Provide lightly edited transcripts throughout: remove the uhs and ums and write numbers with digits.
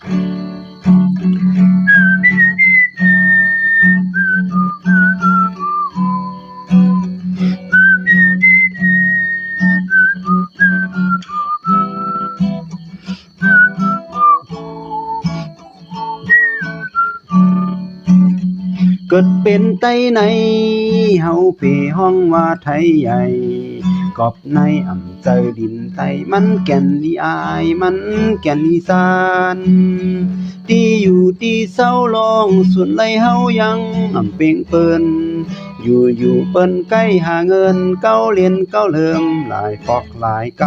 เกิดเป็นไต้ในเฮาเพห้องว่าไทยใหญ่กอบในอ่ำเจอดินไตมันแก่นลีอายมันแก่นอีสานที่อยู่ที่เศร้าลองส่วนไรเฮายังอ่ำเป่งเปิ้นอยู่เปิ้นใกล้หาเงินเก้าเรียนเก้าเริ่มหลายปอกหลายก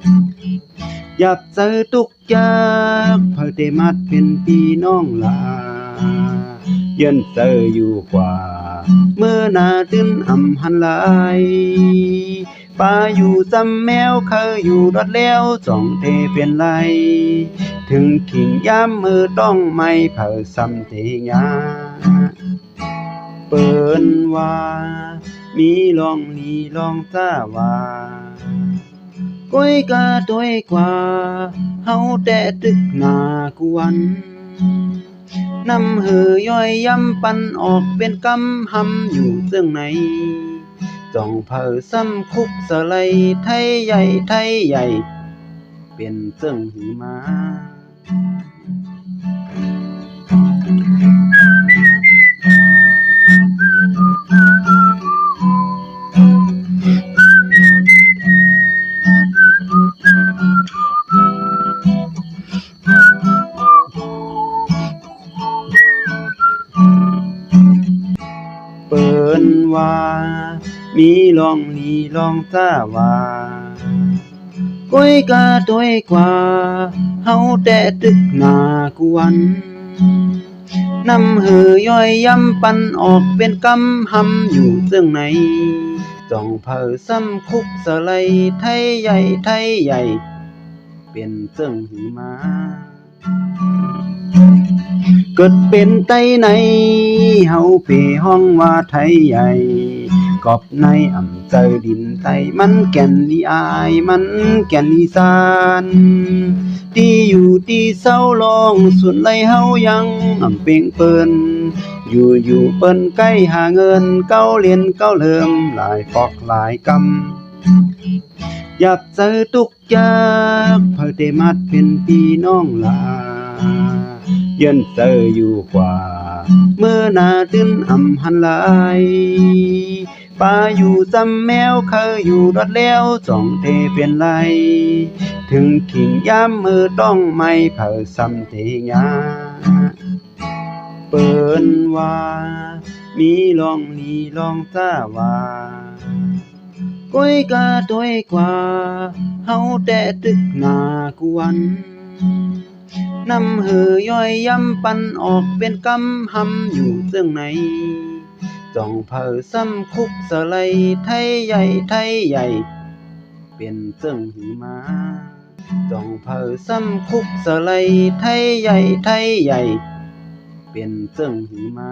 ำอยากเจอทุกยากเพื่อได้มัดเป็นพี่น้องลาเยินเจออยู่กว่าเมื่อนาตื้นอ่ำหันไหลป้าอยู่จำแมวเคยอยู่รอดแล้วจ่องเทเปลี่ยนไรถึงขิงย้ำมือต้องไม่เผาซ้ำเทียาเปิ้นว่ามีลองลีลองจ้าว่าก้อยกาต้วยกว่าเฮาแต่ตึกหน้ากวนนำเหือย่อยย้ำปันออกเป็นกำหำอยู่เสื่องไหนจ่องเผาซ้ำคุกสไลไทยใหญ่ไทยใหญ่เป็นเสื่องหือมาเปิ้นว่ามีลองลีลองจ้าว่าก้อยกาต้วยกว่าเฮาแต่ตึกหน้ากวนนำเหือย่อยย้ำปันออกเป็นกำหำอยู่เสื่องไหนจ่องเผาซ้ำคุกสไลไทยใหญ่ไทยใหญ่เป็นเสื่องหือมาเกิดเป็นไต้ในเฮาเพห้องว่าไทยใหญ่กอบในอ่ำเจอดินไตมันแก่นลีอายมันแก่นอีสานที่อยู่ที่เศร้าลองส่วนไรเฮายังอ่ำเป่งเปิ้นอยู่เปิ้นใกล้หาเงินเก้าเรียนเก้าเริ่มหลายปอกหลายกำอยากเจอทุกยากเพื่อได้มัดเป็นพี่น้องลาเยินเจออยู่กว่าเมื่อนาตื้นอ่ำหันไหลป้าอยู่จำแมวเคยอยู่รอดแล้วจ่องเทเปลี่ยนไรถึงขิงย้ำมือต้องไม่เผาซ้ำเทียาเปิ้นว่ามีลองลีลองจ้าว่าก้อยกาต้วยกว่าเฮาแต่ตึกหน้ากวนนำเหือย่อยย้ำปันออกเป็นกำหำอยู่เสื่องไหนจ่องเผาซ้ำคุกสไลไทยใหญ่ไทยใหญ่เป็นเสื่องหือมาจ่องเผาซ้ำคุกสไลไทยใหญ่ไทยใหญ่เป็นเสื่องหือมา